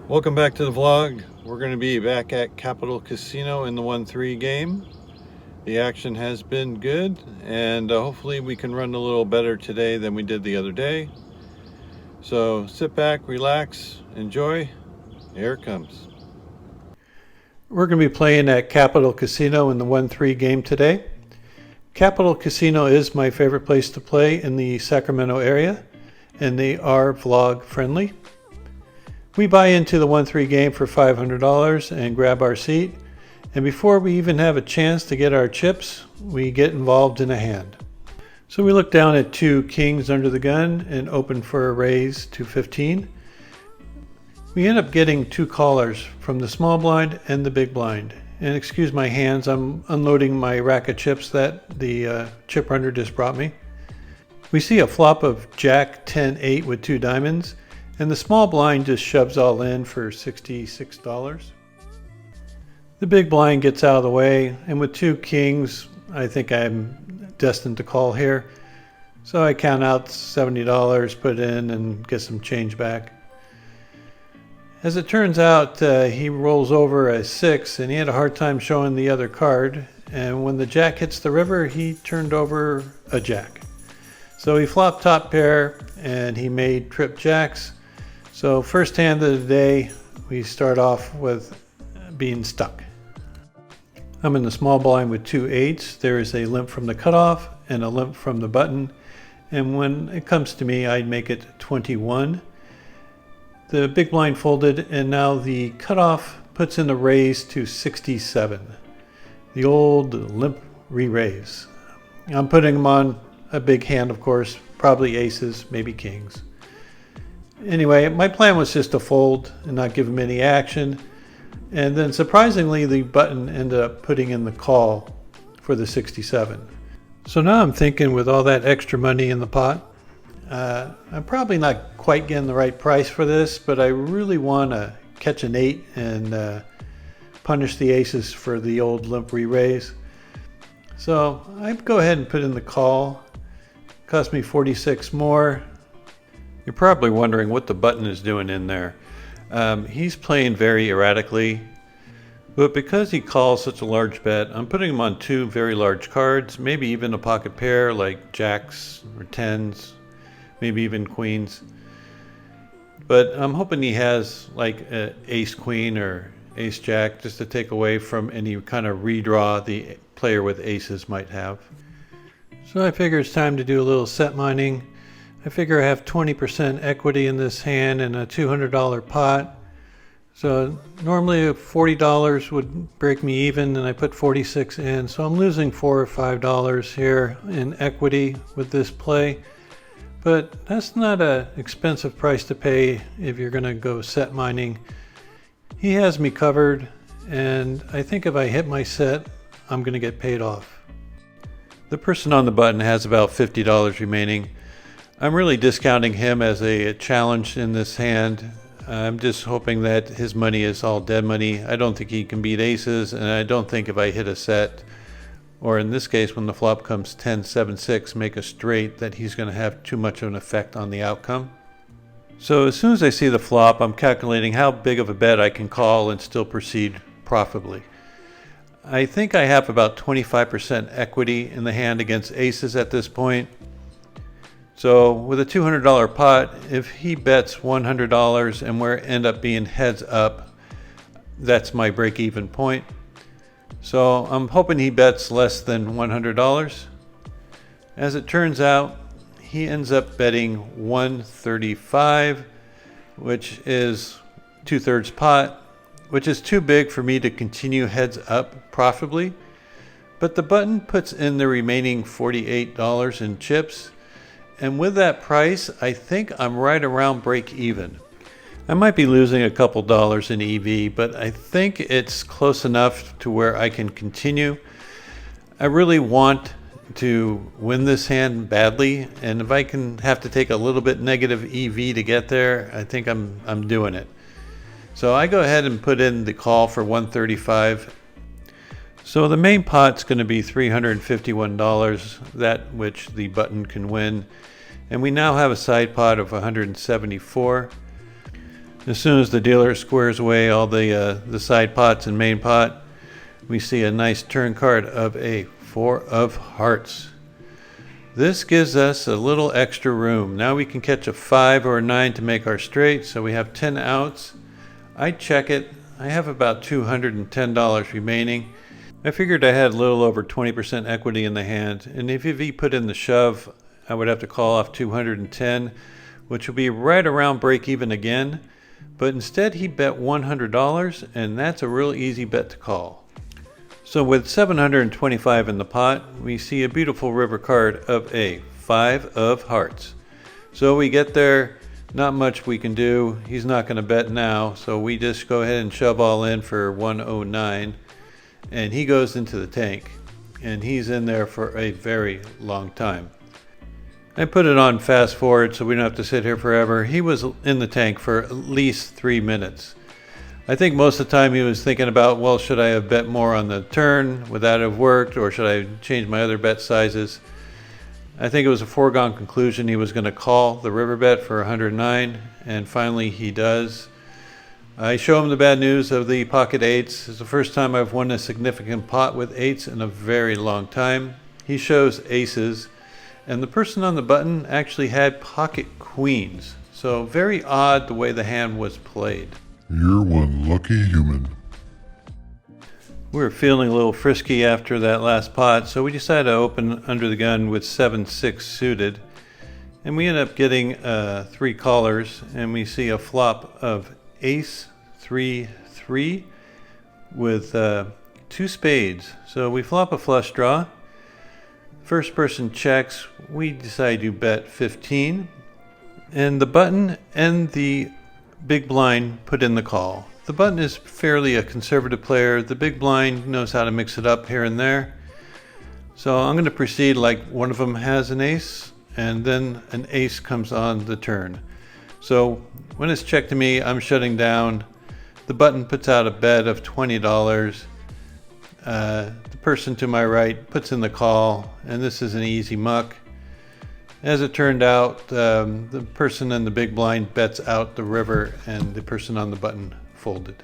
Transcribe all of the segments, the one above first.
Welcome back to the vlog. We're going to be back at Capital Casino in the 1-3 game. The action has been good, and hopefully we can run a little better today than we did the other day. So sit back, relax, enjoy. Here it comes. We're going to be playing at Capital Casino in the 1-3 game today. Capital Casino is my favorite place to play in the Sacramento area, and they are vlog friendly. We buy into the 1-3 game for $500 and grab our seat, and before we even have a chance to get our chips, we get involved in a hand. So we look down at 2 kings under the gun and open for a raise to 15. We end up getting 2 callers from the small blind and the big blind. And excuse my hands, I'm unloading my rack of chips that the chip runner just brought me. We see a flop of Jack 10-8 with 2 diamonds, and the small blind just shoves all in for $66. The big blind gets out of the way, and with 2 kings, I think I'm destined to call here. So I count out $70, put in, and get some change back. As it turns out, he rolls over a 6, and he had a hard time showing the other card. And when the jack hits the river, he turned over a jack. So he flopped top pair, and he made trip jacks. So first hand of the day, we start off with being stuck. I'm in the small blind with 2 8s. There is a limp from the cutoff and a limp from the button. And when it comes to me, I'd make it 21. The big blind folded, and now the cutoff puts in the raise to 67. The old limp re-raise. I'm putting them on a big hand, of course, probably aces, maybe kings. Anyway, my plan was just to fold and not give him any action. And then surprisingly, the button ended up putting in the call for the 67. So now I'm thinking, with all that extra money in the pot, I'm probably not quite getting the right price for this, but I really want to catch an 8 and punish the aces for the old limp re-raise. So I'd go ahead and put in the call. Cost me 46 more. You're probably wondering what the button is doing in there. He's playing very erratically, but because he calls such a large bet, I'm putting him on 2 very large cards, maybe even a pocket pair like jacks or 10s, maybe even queens. But I'm hoping he has like an ace queen or ace jack, just to take away from any kind of redraw the player with aces might have. So I figure it's time to do a little set mining. I figure I have 20% equity in this hand and a $200 pot. So normally $40 would break me even, and I put 46 in. So I'm losing $4 or $5 here in equity with this play. But that's not an expensive price to pay if you're going to go set mining. He has me covered, and I think if I hit my set, I'm going to get paid off. The person on the button has about $50 remaining. I'm really discounting him as a challenge in this hand. I'm just hoping that his money is all dead money. I don't think he can beat aces, and I don't think if I hit a set, or in this case when the flop comes 10-7-6, make a straight, that he's going to have too much of an effect on the outcome. So as soon as I see the flop, I'm calculating how big of a bet I can call and still proceed profitably. I think I have about 25% equity in the hand against aces at this point. So with a $200 pot, if he bets $100 and we end up being heads up, that's my break-even point. So I'm hoping he bets less than $100. As it turns out, he ends up betting 135, which is 2/3 pot, which is too big for me to continue heads up profitably. But the button puts in the remaining $48 in chips. And with that price, I think I'm right around break even. I might be losing a couple dollars in EV, but I think it's close enough to where I can continue. I really want to win this hand badly, and if I can have to take a little bit negative EV to get there, I think I'm doing it. So I go ahead and put in the call for 135. So the main pot's going to be $351, that which the button can win. And we now have a side pot of $174. As soon as the dealer squares away all the side pots and main pot, we see a nice turn card of a 4 of hearts. This gives us a little extra room. Now we can catch a 5 or a 9 to make our straight, so we have 10 outs. I check it. I have about $210 remaining. I figured I had a little over 20% equity in the hand, and if he put in the shove, I would have to call off 210, which would be right around break even again. But instead he bet $100, and that's a real easy bet to call. So with 725 in the pot, we see a beautiful river card of a 5 of hearts. So we get there, not much we can do. He's not going to bet now, so we just go ahead and shove all in for 109, and he goes into the tank, and he's in there for a very long time. I put it on fast forward so we don't have to sit here forever. He was in the tank for at least 3 minutes. I think most of the time he was thinking about, well, should I have bet more on the turn? Would that have worked? Or should I change my other bet sizes? I think it was a foregone conclusion he was going to call the river bet for 109, and finally he does. I show him the bad news of the pocket eights. It's the first time I've won a significant pot with eights in a very long time. He shows aces. And the person on the button actually had pocket queens. So very odd the way the hand was played. You're one lucky human. We were feeling a little frisky after that last pot, so we decided to open under the gun with 7-6 suited. And we end up getting 3 callers, and we see a flop of ace 3-3 with 2 spades. So we flop a flush draw. First person checks, we decide to bet 15, and the button and the big blind put in the call. The button is fairly a conservative player. The big blind knows how to mix it up here and there. So I'm going to proceed like one of them has an ace, and then an ace comes on the turn. So when it's checked to me, I'm shutting down. The button puts out a bet of $20. The person to my right puts in the call, and this is an easy muck. As it turned out, the person in the big blind bets out the river, and the person on the button folded.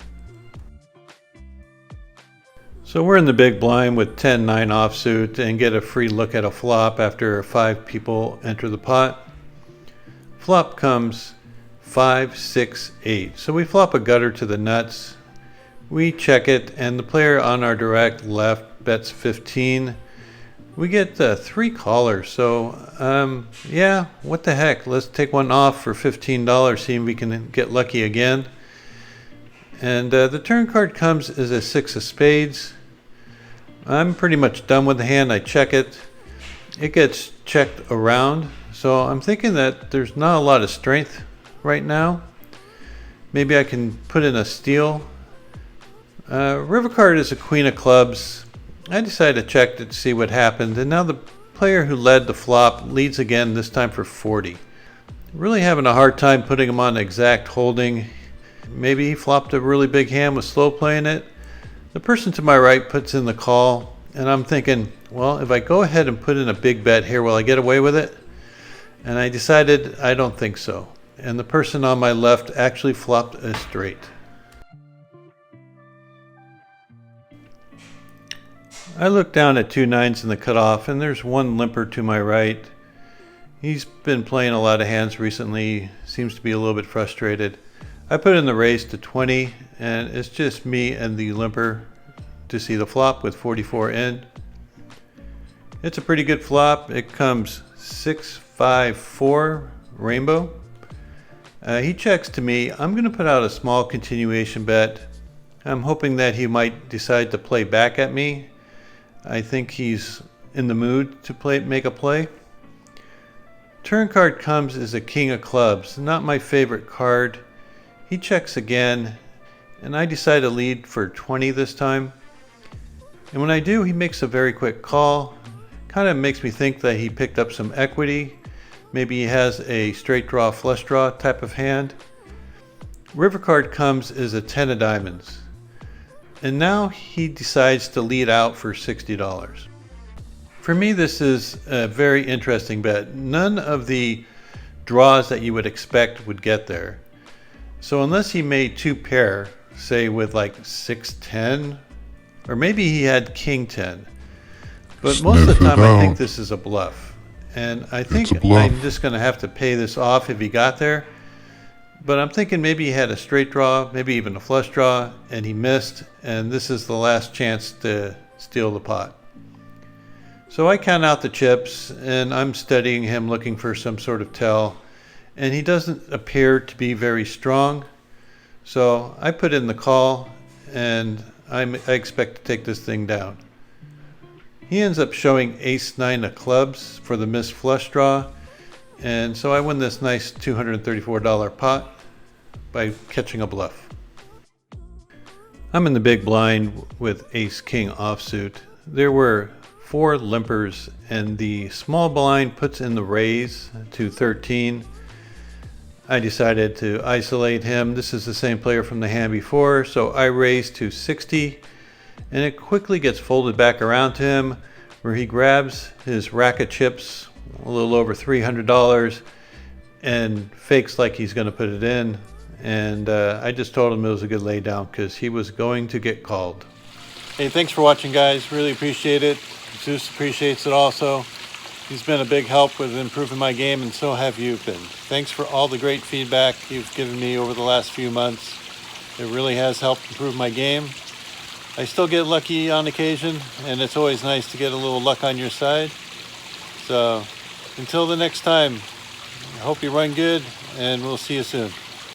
So we're in the big blind with 10-9 offsuit and get a free look at a flop after 5 people enter the pot. Flop comes 5-6-8. So we flop a gutter to the nuts. We check it, and the player on our direct left bets 15. We get 3 callers, so yeah, what the heck, let's take one off for $15, see if we can get lucky again. And the turn card comes as a 6 of spades. I'm pretty much done with the hand. I check it. It gets checked around, so I'm thinking that there's not a lot of strength right now. Maybe I can put in a steal. River card is a queen of clubs. I decided to check it to see what happened, and now the player who led the flop leads again, this time for 40. Really having a hard time putting him on exact holding. Maybe he flopped a really big hand, was slow playing it. The person to my right puts in the call, and I'm thinking, well, if I go ahead and put in a big bet here, will I get away with it? And I decided I don't think so. And the person on my left actually flopped a straight. I look down at 2 9s in the cutoff, and there's one limper to my right. He's been playing a lot of hands recently, seems to be a little bit frustrated. I put in the raise to 20, and it's just me and the limper to see the flop with 44 in. It's a pretty good flop. It comes 6-5-4 rainbow. He checks to me. I'm going to put out a small continuation bet. I'm hoping that he might decide to play back at me. I think he's in the mood to make a play. Turn card comes as a king of clubs, not my favorite card. He checks again, and I decide to lead for 20 this time. And when I do, he makes a very quick call. Kind of makes me think that he picked up some equity. Maybe he has a straight draw, flush draw type of hand. River card comes as a 10 of diamonds. And now he decides to lead out for $60. For me, this is a very interesting bet. None of the draws that you would expect would get there. So unless he made 2 pair, say with like 6-10, or maybe he had king 10. But most of the Sniff it time I think out. this is a bluff. And I think a bluff. I'm just going to have to pay this off if he got there. But I'm thinking maybe he had a straight draw, maybe even a flush draw, and he missed, and this is the last chance to steal the pot. So I count out the chips, and I'm studying him, looking for some sort of tell, and he doesn't appear to be very strong. So I put in the call, and I expect to take this thing down. He ends up showing ace-9 of clubs for the missed flush draw, and so I win this nice $234 pot by catching a bluff. I'm in the big blind with ace-king offsuit. There were 4 limpers, and the small blind puts in the raise to 13. I decided to isolate him. This is the same player from the hand before, so I raise to 60, and it quickly gets folded back around to him, where he grabs his rack of chips, a little over $300, and fakes like he's going to put it in. And I just told him it was a good lay down because he was going to get called. Hey, thanks for watching, guys. Really appreciate it. Zeus appreciates it also. He's been a big help with improving my game, and so have you been. Thanks for all the great feedback you've given me over the last few months. It really has helped improve my game. I still get lucky on occasion, and it's always nice to get a little luck on your side. So until the next time, I hope you run good, and we'll see you soon.